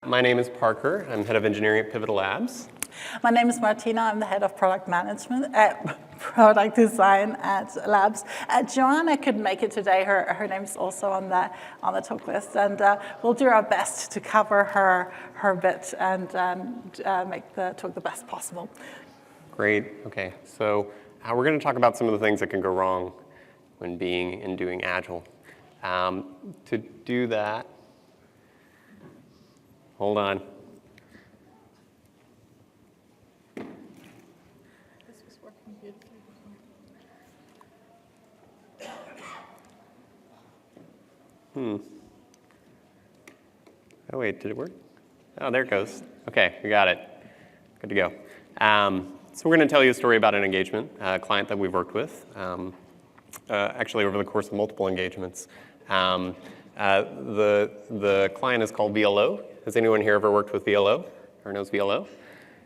My name is Parker. I'm head of engineering at Pivotal Labs. My name is Martina. I'm the head of product management, product design at Labs. Joanna couldn't make it today. Her name's also on the talk list, and we'll do our best to cover her bit and make the talk the best possible. Great. Okay. So we're going to talk about some of the things that can go wrong when being and doing Agile. To do that, hold on. This was working beautifully before. Oh, wait, did it work? Oh, there it goes. Okay, we got it. Good to go. So we're going to tell you a story about an engagement, a client that we've worked with, actually over the course of multiple engagements. The client is called VLO. Has anyone here ever worked with VLO or knows VLO?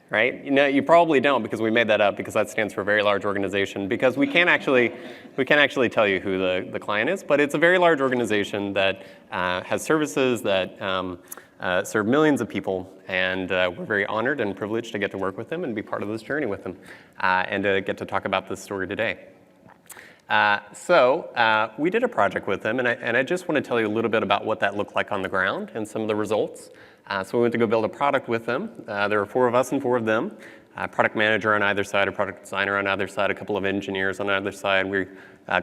Right? You probably don't, because we made that up because that stands for very large organization, because we can't actually tell you who the client is, but it's a very large organization that has services that serve millions of people, and we're very honored and privileged to get to work with them and be part of this journey with them, and to get to talk about this story today. So we did a project with them, and I just want to tell you a little bit about what that looked like on the ground and some of the results. So we went to go build a product with them. There were 4 of us and 4 of them, a product manager on either side, a product designer on either side, a couple of engineers on either side. We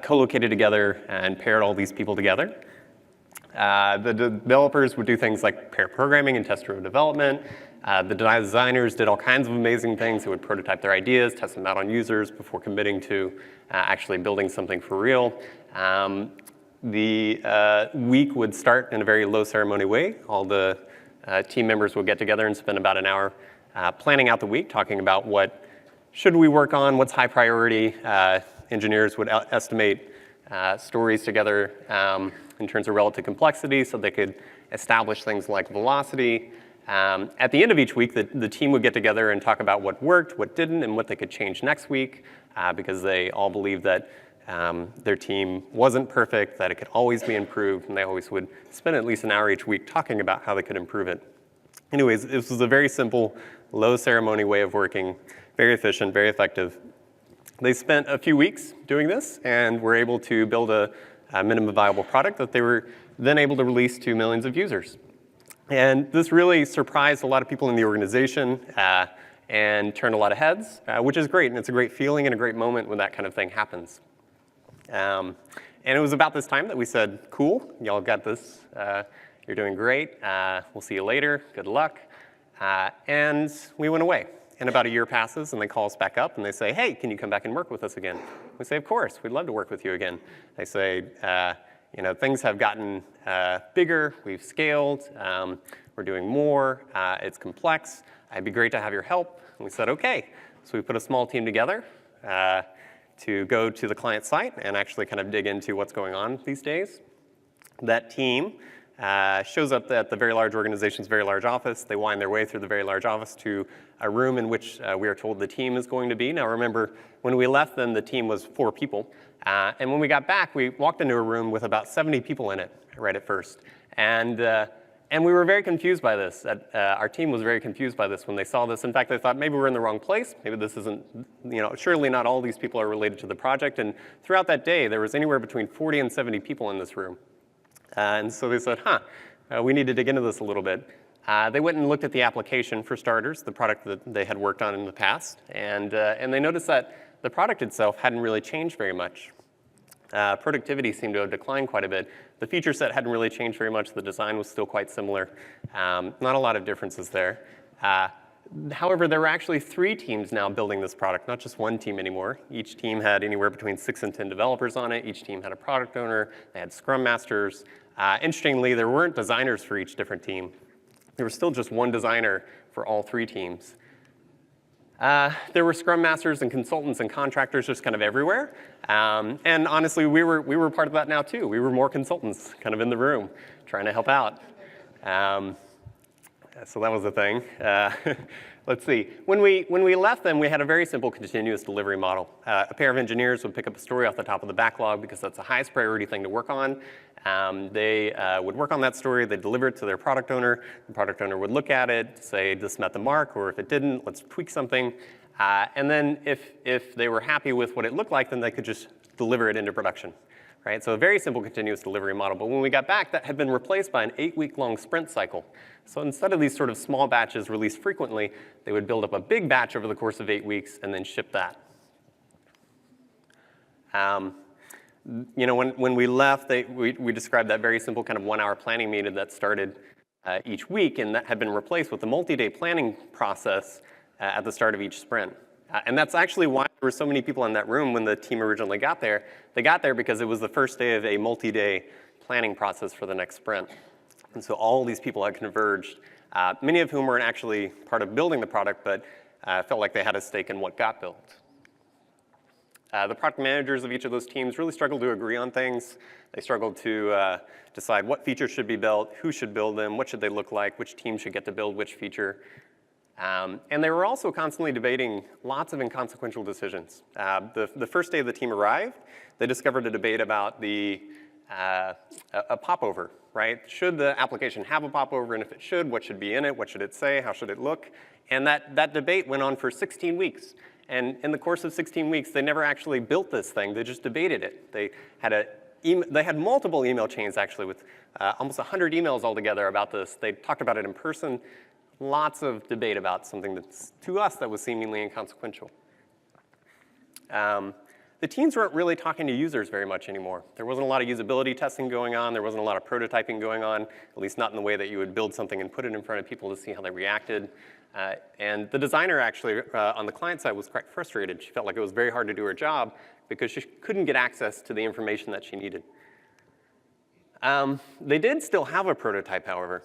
co-located together and paired all these people together. The developers would do things like pair programming and test-driven development. The designers did all kinds of amazing things. They would prototype their ideas, test them out on users before committing to actually building something for real. The week would start in a very low ceremony way. All the team members would get together and spend about an hour planning out the week, talking about what should we work on, what's high priority. Engineers would estimate stories together in terms of relative complexity, so they could establish things like velocity. At the end of each week, the team would get together and talk about what worked, what didn't, and what they could change next week, because they all believed that their team wasn't perfect, that it could always be improved, and they always would spend at least an hour each week talking about how they could improve it. Anyways, this was a very simple, low ceremony way of working, very efficient, very effective. They spent a few weeks doing this and were able to build a minimum viable product that they were then able to release to millions of users. And this really surprised a lot of people in the organization and turned a lot of heads, which is great, and it's a great feeling and a great moment when that kind of thing happens. And it was about this time that we said, cool, y'all got this, you're doing great, we'll see you later, good luck. And we went away. And about a year passes, and they call us back up, and they say, hey, can you come back and work with us again? We say, of course, we'd love to work with you again. They say, things have gotten bigger, we've scaled, we're doing more, it's complex, it'd be great to have your help. And we said, okay. So we put a small team together to go to the client site and actually kind of dig into what's going on these days. That team shows up at the very large organization's very large office. They wind their way through the very large office to a room in which we are told the team is going to be. Now remember, when we left them, the team was 4 people. And when we got back, we walked into a room with about 70 people in it right at first. And we were very confused by this. Our team was very confused by this when they saw this. In fact, they thought maybe we're in the wrong place. Maybe this isn't, surely not all these people are related to the project. And throughout that day, there was anywhere between 40 and 70 people in this room. And so they said, we need to dig into this a little bit. They went and looked at the application, for starters, the product that they had worked on in the past. And they noticed that the product itself hadn't really changed very much. Productivity seemed to have declined quite a bit. The feature set hadn't really changed very much. The design was still quite similar. Not a lot of differences there. However, there were actually 3 teams now building this product, not just 1 team anymore. Each team had anywhere between 6 and 10 developers on it. Each team had a product owner. They had scrum masters. Interestingly, there weren't designers for each different team. There was still just 1 designer for all 3 teams. There were scrum masters and consultants and contractors just kind of everywhere. And honestly, we were part of that now too. We were more consultants kind of in the room trying to help out. So that was the thing. Let's see. When we left them, we had a very simple continuous delivery model. A pair of engineers would pick up a story off the top of the backlog because that's the highest priority thing to work on. They would work on that story, they'd deliver it to their product owner. The product owner would look at it, say this met the mark, or if it didn't, let's tweak something. And then if they were happy with what it looked like, then they could just deliver it into production. Right? So a very simple continuous delivery model. But when we got back, that had been replaced by an 8-week-long sprint cycle. So instead of these sort of small batches released frequently, they would build up a big batch over the course of 8 weeks and then ship that. You know, when we left, we described that very simple kind of 1-hour planning meeting that started each week, and that had been replaced with the multi-day planning process at the start of each sprint. And that's actually why there were so many people in that room when the team originally got there. They got there because it was the first day of a multi-day planning process for the next sprint. And so all these people had converged, many of whom weren't actually part of building the product, but felt like they had a stake in what got built. The product managers of each of those teams really struggled to agree on things. They struggled to decide what features should be built, who should build them, what should they look like, which team should get to build which feature. And they were also constantly debating lots of inconsequential decisions. The first day the team arrived, they discovered a debate about a popover, right? Should the application have a popover, and if it should, what should be in it, what should it say, how should it look? And that debate went on for 16 weeks. And in the course of 16 weeks, they never actually built this thing, they just debated it. They had multiple email chains actually with almost 100 emails altogether about this. They talked about it in person. Lots of debate about something that's, to us, that was seemingly inconsequential. The teams weren't really talking to users very much anymore. There wasn't a lot of usability testing going on. There wasn't a lot of prototyping going on, at least not in the way that you would build something and put it in front of people to see how they reacted. And the designer actually, on the client side, was quite frustrated. She felt like it was very hard to do her job because she couldn't get access to the information that she needed. They did still have a prototype, however.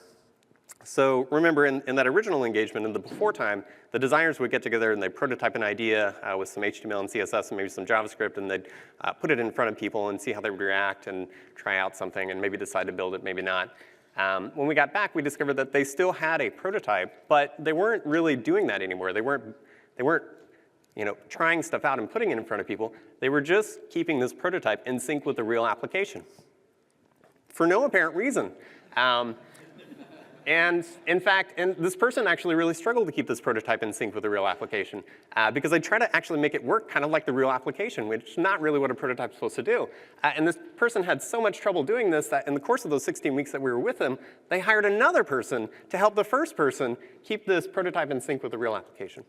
So remember, in that original engagement, in the before time, the designers would get together and they'd prototype an idea with some HTML and CSS and maybe some JavaScript, and they'd put it in front of people and see how they would react and try out something and maybe decide to build it, maybe not. When we got back, we discovered that they still had a prototype, but they weren't really doing that anymore. They weren't trying stuff out and putting it in front of people. They were just keeping this prototype in sync with the real application for no apparent reason. And in fact, this person actually really struggled to keep this prototype in sync with the real application because they try to actually make it work kind of like the real application, which is not really what a prototype is supposed to do. And this person had so much trouble doing this that in the course of those 16 weeks that we were with them, they hired another person to help the first person keep this prototype in sync with the real application.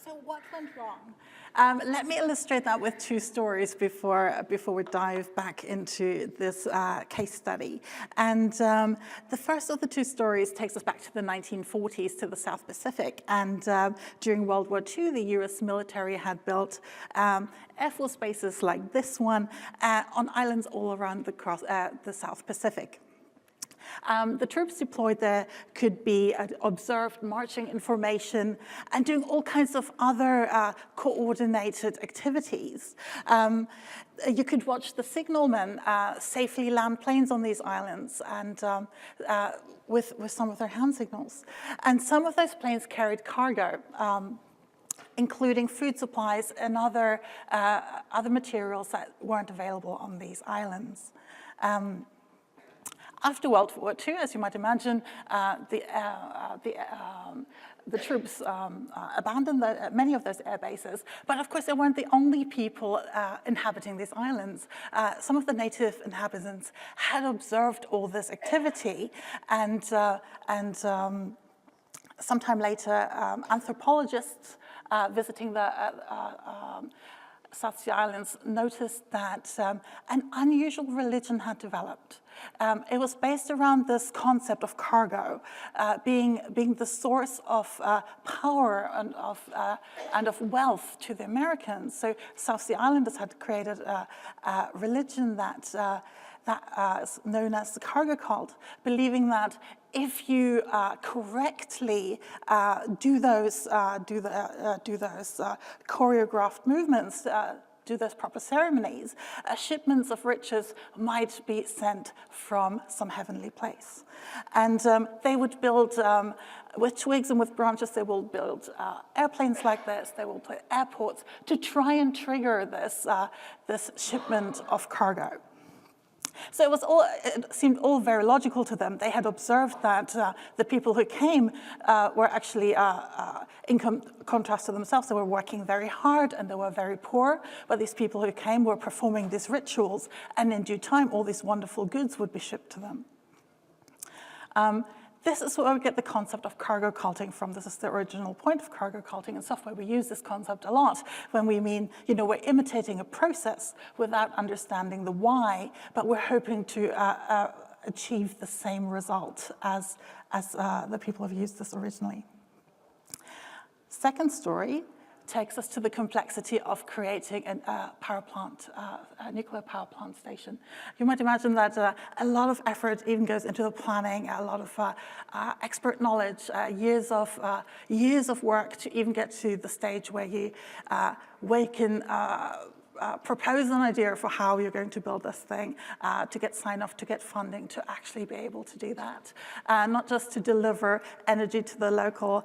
So what went wrong? Let me illustrate that with 2 stories before we dive back into this case study. And the first of the 2 stories takes us back to the 1940s to the South Pacific. And during World War II, the US military had built Air Force bases like this one on islands all around the South Pacific. The troops deployed there could be observed marching in formation and doing all kinds of other coordinated activities. You could watch the signalmen safely land planes on these islands and with some of their hand signals. And some of those planes carried cargo, including food supplies and other materials that weren't available on these islands. After World War II, as you might imagine, the troops abandoned many of those air bases. But of course, they weren't the only people inhabiting these islands. Some of the native inhabitants had observed all this activity, and sometime later, anthropologists visiting the South Sea Islands noticed that an unusual religion had developed. It was based around this concept of cargo being the source of power and of wealth to the Americans. So South Sea Islanders had created a religion that is known as the cargo cult, believing that if you correctly do those choreographed movements, do those proper ceremonies, shipments of riches might be sent from some heavenly place. And they would build, with twigs and with branches, they will build airplanes like this, they will put airports to try and trigger this shipment of cargo. So it seemed all very logical to them. They had observed that the people who came were actually, in contrast to themselves, they were working very hard and they were very poor. But these people who came were performing these rituals, and in due time, all these wonderful goods would be shipped to them. This is where we get the concept of cargo culting from. This is the original point of cargo culting in software. We use this concept a lot when we mean, we're imitating a process without understanding the why, but we're hoping to achieve the same result as the people who have used this originally. Second story takes us to the complexity of creating a power plant, a nuclear power plant station. You might imagine that a lot of effort even goes into the planning, a lot of expert knowledge, years of work to even get to the stage where you can propose an idea for how you're going to build this thing, to get sign-off, to get funding, to actually be able to do that. Not just to deliver energy to the local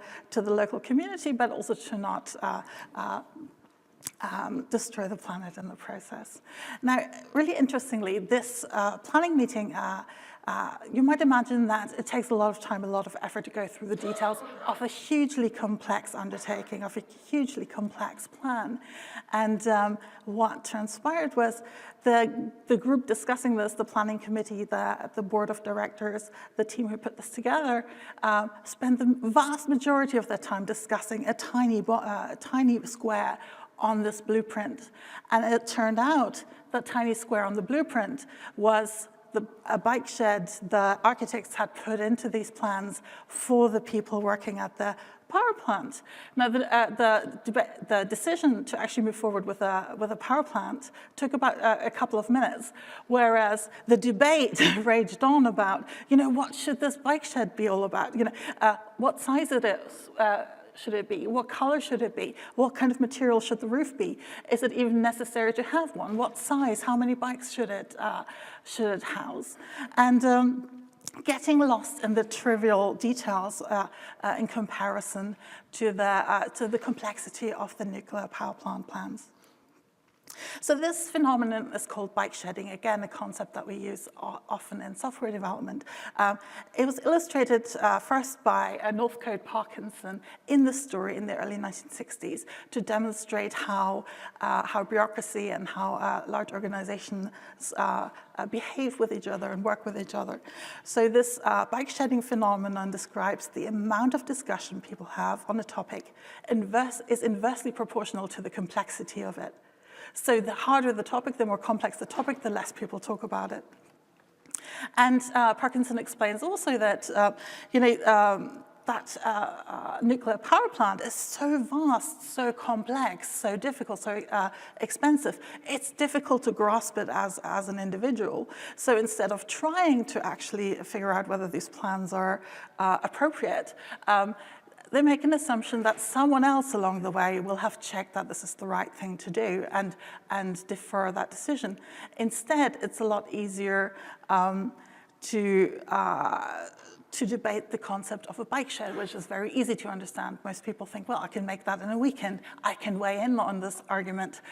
community, but also to not destroy the planet in the process. Now, really interestingly, this planning meeting, you might imagine that it takes a lot of time, a lot of effort to go through the details of a hugely complex undertaking, of a hugely complex plan. And what transpired was the group discussing this, the planning committee, the board of directors, the team who put this together, spent the vast majority of their time discussing a tiny square on this blueprint. And it turned out that tiny square on the blueprint was a bike shed the architects had put into these plans for the people working at the power plant. Now, the decision to actually move forward with a power plant took about a couple of minutes, whereas the debate raged on about, what should this bike shed be all about? What size it is. Should it be? What color should it be? What kind of material should the roof be? Is it even necessary to have one? What size? How many bikes should it house? And getting lost in the trivial details in comparison to the complexity of the nuclear power plant plans. So this phenomenon is called bike shedding, again, a concept that we use often in software development. It was illustrated first by Northcote Parkinson in the story in the early 1960s to demonstrate how bureaucracy and how large organizations behave with each other and work with each other. So this bike shedding phenomenon describes the amount of discussion people have on a topic is inversely proportional to the complexity of it. So the harder the topic, the more complex the topic, the less people talk about it. And Parkinson explains also that, nuclear power plant is so vast, so complex, so difficult, so expensive. It's difficult to grasp it as an individual. So instead of trying to actually figure out whether these plans are appropriate, they make an assumption that someone else along the way will have checked that this is the right thing to do and defer that decision. Instead, it's a lot easier to debate the concept of a bike shed, which is very easy to understand. Most people think, well, I can make that in a weekend. I can weigh in on this argument.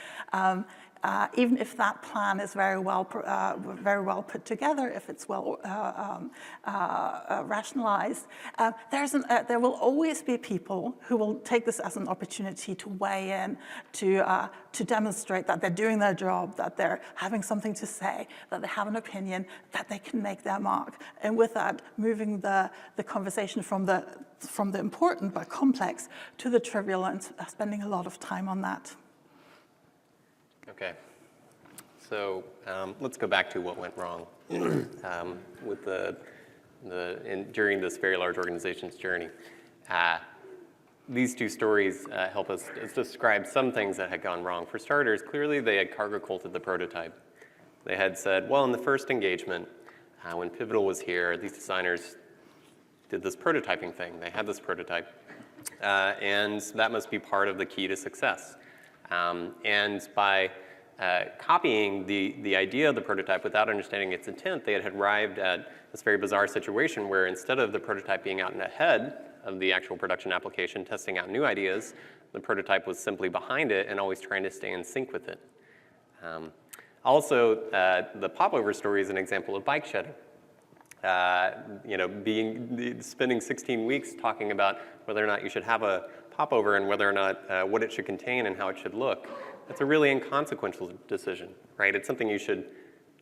Even if that plan is very well put together, if it's well rationalized, there will always be people who will take this as an opportunity to weigh in, to demonstrate that they're doing their job, that they're having something to say, that they have an opinion, that they can make their mark. And with that, moving the conversation from the important but complex to the trivial and spending a lot of time on that. Okay, so let's go back to what went wrong with during this very large organization's journey. These two stories help us describe some things that had gone wrong. For starters, clearly they had cargo culted the prototype. They had said, well, in the first engagement, when Pivotal was here, these designers did this prototyping thing. They had this prototype, and that must be part of the key to success. And by copying the idea of the prototype without understanding its intent, they had arrived at this very bizarre situation where instead of the prototype being out and ahead of the actual production application, testing out new ideas, the prototype was simply behind it and always trying to stay in sync with it. Also, the popover story is an example of bike shedding. Spending 16 weeks talking about whether or not you should have a popover and whether or not what it should contain and how it should look. That's a really inconsequential decision, right? It's something you should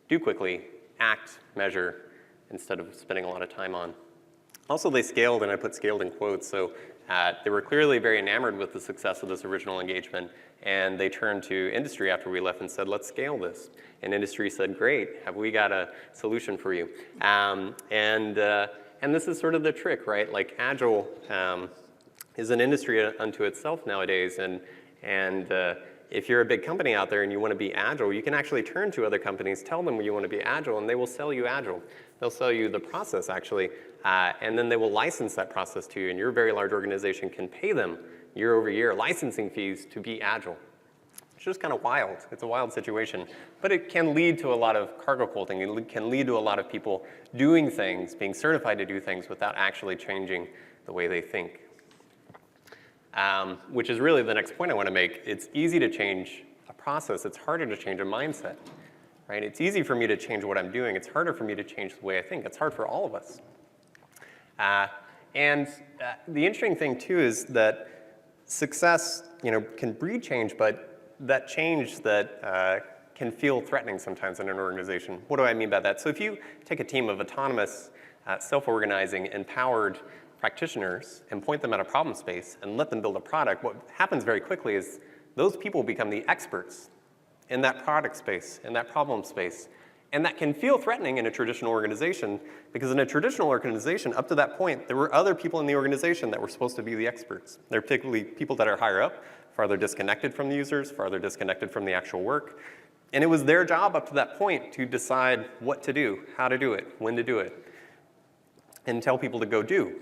do quickly, act, measure, instead of spending a lot of time on. Also, they scaled, and I put scaled in quotes, so they were clearly very enamored with the success of this original engagement, and they turned to industry after we left and said, let's scale this. And industry said, great, have we got a solution for you? And this is sort of the trick, right? Like Agile is an industry unto itself nowadays, and if you're a big company out there and you want to be Agile, you can actually turn to other companies, tell them you want to be Agile, and they will sell you Agile. They'll sell you the process, actually, and then they will license that process to you, and your very large organization can pay them year over year licensing fees to be Agile. It's just kind of wild. It's a wild situation, but it can lead to a lot of cargo culting. It can lead to a lot of people doing things, being certified to do things without actually changing the way they think. Which is really the next point I want to make. It's easy to change a process. It's harder to change a mindset, right? It's easy for me to change what I'm doing. It's harder for me to change the way I think. It's hard for all of us. The interesting thing, too, is that success, can breed change, but that change that can feel threatening sometimes in an organization. What do I mean by that? So if you take a team of autonomous, self-organizing, empowered practitioners and point them at a problem space and let them build a product, what happens very quickly is those people become the experts in that product space, in that problem space. And that can feel threatening in a traditional organization because in a traditional organization, up to that point, there were other people in the organization that were supposed to be the experts. They're particularly people that are higher up, farther disconnected from the users, farther disconnected from the actual work. And it was their job up to that point to decide what to do, how to do it, when to do it, and tell people to go do.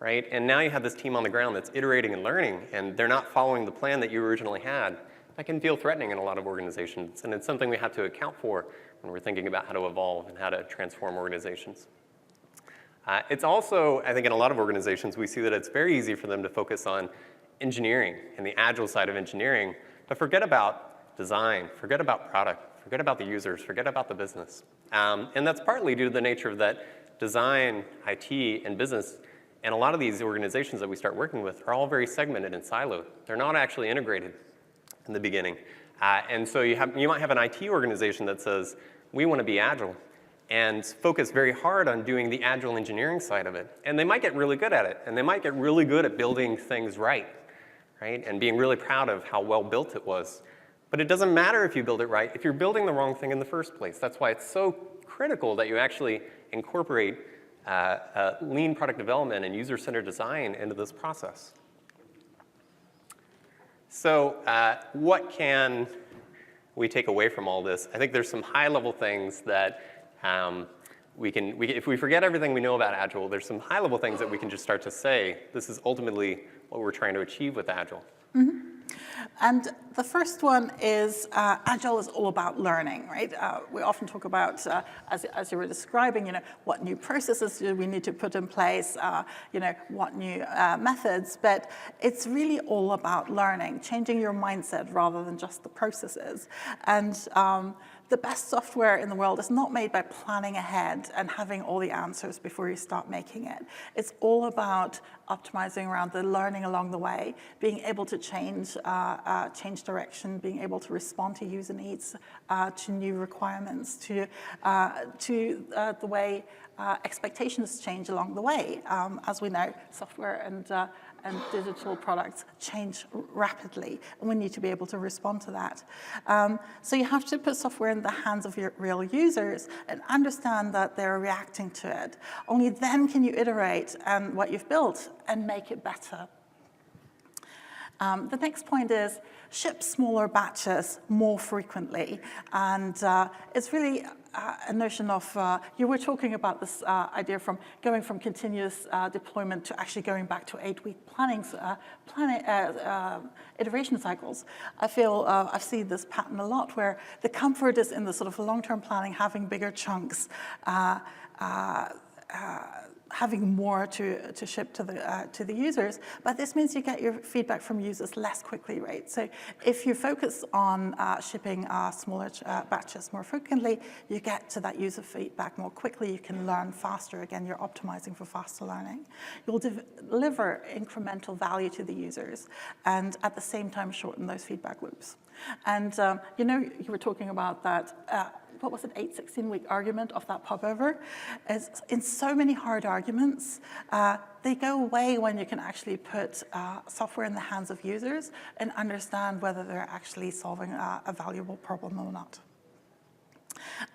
Right? And now you have this team on the ground that's iterating and learning, and they're not following the plan that you originally had. That can feel threatening in a lot of organizations, and it's something we have to account for when we're thinking about how to evolve and how to transform organizations. It's also, I think in a lot of organizations, we see that it's very easy for them to focus on engineering and the Agile side of engineering, but forget about design, forget about product, forget about the users, forget about the business. And that's partly due to the nature of that design, IT, and business. And a lot of these organizations that we start working with are all very segmented and siloed. They're not actually integrated in the beginning. And so you might have an IT organization that says, we want to be Agile, and focus very hard on doing the Agile engineering side of it. And they might get really good at it, and they might get really good at building things right? And being really proud of how well built it was. But it doesn't matter if you build it right if you're building the wrong thing in the first place. That's why it's so critical that you actually incorporate lean product development and user-centered design into this process. So what can we take away from all this? I think there's some high-level things that if we forget everything we know about Agile, there's some high-level things that we can just start to say, this is ultimately what we're trying to achieve with Agile. Mm-hmm. And the first one is Agile is all about learning, right? We often talk about, as you were describing, what new processes do we need to put in place, what new methods, but it's really all about learning, changing your mindset rather than just the processes. And the best software in the world is not made by planning ahead and having all the answers before you start making it. It's all about optimizing around the learning along the way, being able to change direction, being able to respond to user needs, to new requirements, to the way expectations change along the way. As we know, software and digital products change rapidly, and we need to be able to respond to that. So you have to put software in the hands of your real users and understand that they're reacting to it. Only then can you iterate what you've built and make it better. The next point is ship smaller batches more frequently. And it's really a notion of, you were talking about this idea from going from continuous deployment to actually going back to 8-week iteration cycles. I feel I've seen this pattern a lot where the comfort is in the sort of long-term planning, having bigger chunks, having more to ship to the users, but this means you get your feedback from users less quickly, right? So if you focus on shipping smaller batches more frequently, you get to that user feedback more quickly. You can learn faster. Again, you're optimizing for faster learning. You'll deliver incremental value to the users, and at the same time shorten those feedback loops. And you were talking about that. What was it, 8-16-week argument of that popover? Is in so many hard arguments, they go away when you can actually put software in the hands of users and understand whether they're actually solving a valuable problem or not.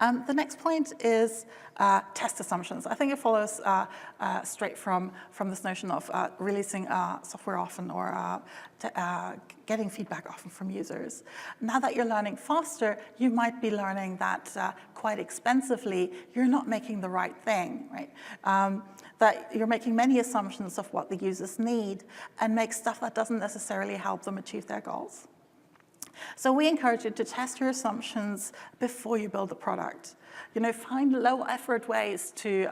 The next point is test assumptions. I think it follows straight from this notion of releasing software often or getting feedback often from users. Now that you're learning faster, you might be learning that quite expensively, you're not making the right thing, right? That you're making many assumptions of what the users need and make stuff that doesn't necessarily help them achieve their goals. So we encourage you to test your assumptions before you build the product. Find low-effort ways to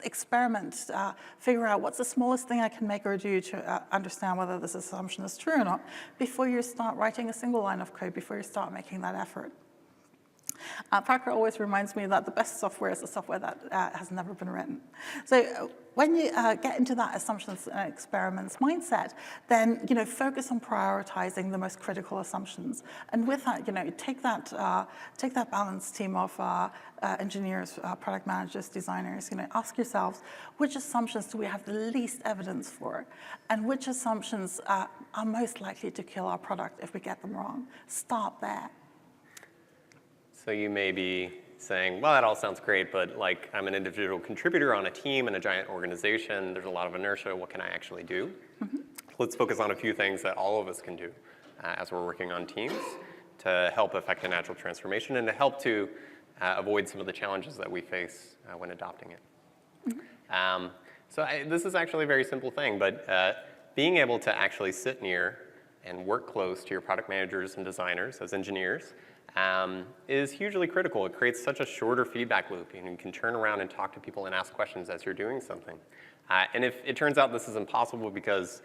experiment, figure out what's the smallest thing I can make or do to understand whether this assumption is true or not before you start writing a single line of code, before you start making that effort. Parker always reminds me that the best software is the software that has never been written. So when you get into that assumptions and experiments mindset, then focus on prioritizing the most critical assumptions. And with that, take that balanced team of engineers, product managers, designers. Ask yourselves, which assumptions do we have the least evidence for, and which assumptions are most likely to kill our product if we get them wrong. Start there. So you may be saying, well, that all sounds great, but I'm an individual contributor on a team in a giant organization. There's a lot of inertia. What can I actually do? Mm-hmm. Let's focus on a few things that all of us can do as we're working on teams to help affect an agile transformation and to help to avoid some of the challenges that we face when adopting it. Mm-hmm. This is actually a very simple thing, but being able to actually sit near and work close to your product managers and designers as engineers is hugely critical. It creates such a shorter feedback loop, and you can turn around and talk to people and ask questions as you're doing something. And if it turns out this is impossible because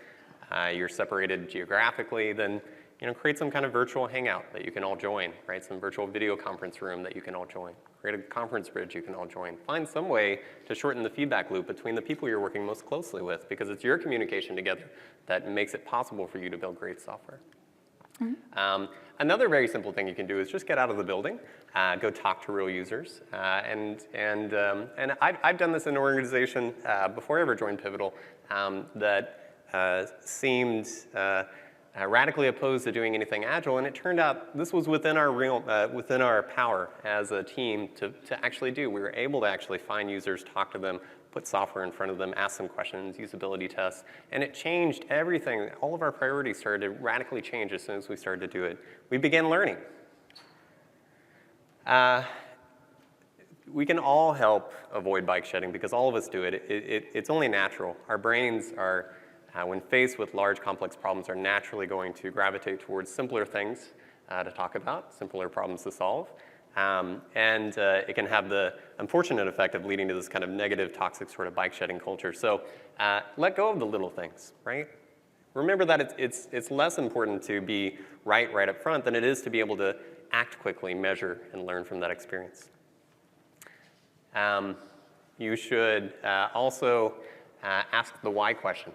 you're separated geographically, then create some kind of virtual hangout that you can all join, right? Some virtual video conference room that you can all join. Create a conference bridge you can all join. Find some way to shorten the feedback loop between the people you're working most closely with, because it's your communication together that makes it possible for you to build great software. Mm-hmm. Another very simple thing you can do is just get out of the building, go talk to real users, and I've done this in an organization before I ever joined Pivotal that seemed radically opposed to doing anything agile, and it turned out this was within our power as a team to actually do. We were able to actually find users, talk to them, put software in front of them, ask them questions, usability tests, and it changed everything. All of our priorities started to radically change as soon as we started to do it. We began learning. We can all help avoid bike shedding because all of us do it. It's only natural. Our brains are, when faced with large, complex problems, are naturally going to gravitate towards simpler things to talk about, simpler problems to solve. It can have the unfortunate effect of leading to this kind of negative, toxic sort of bike shedding culture. So let go of the little things, right? Remember that it's less important to be right up front than it is to be able to act quickly, measure, and learn from that experience. You should also ask the why question.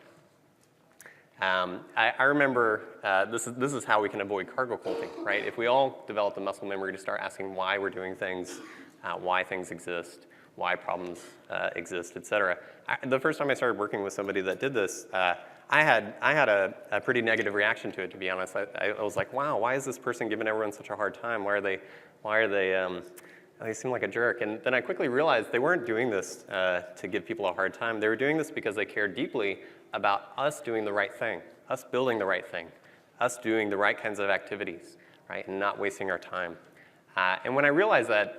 I remember this is how we can avoid cargo culting, right? If we all develop the muscle memory to start asking why we're doing things, why things exist, why problems exist, et cetera. The first time I started working with somebody that did this, I had a pretty negative reaction to it, to be honest. I was like, wow, why is this person giving everyone such a hard time? They seem like a jerk. And then I quickly realized they weren't doing this to give people a hard time. They were doing this because they cared deeply about us doing the right thing, us building the right thing, us doing the right kinds of activities, right, and not wasting our time. And when I realized that,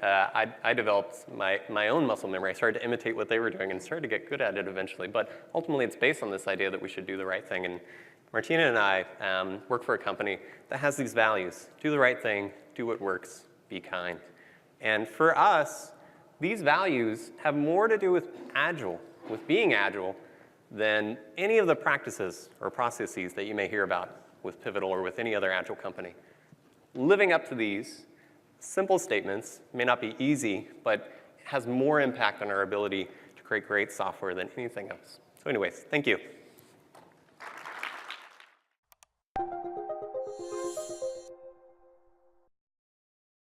I developed my own muscle memory. I started to imitate what they were doing and started to get good at it eventually. But ultimately, it's based on this idea that we should do the right thing. And Martina and I work for a company that has these values. Do the right thing, do what works, be kind. And for us, these values have more to do with Agile, with being Agile, than any of the practices or processes that you may hear about with Pivotal or with any other Agile company. Living up to these simple statements may not be easy, but it has more impact on our ability to create great software than anything else. So anyways, thank you.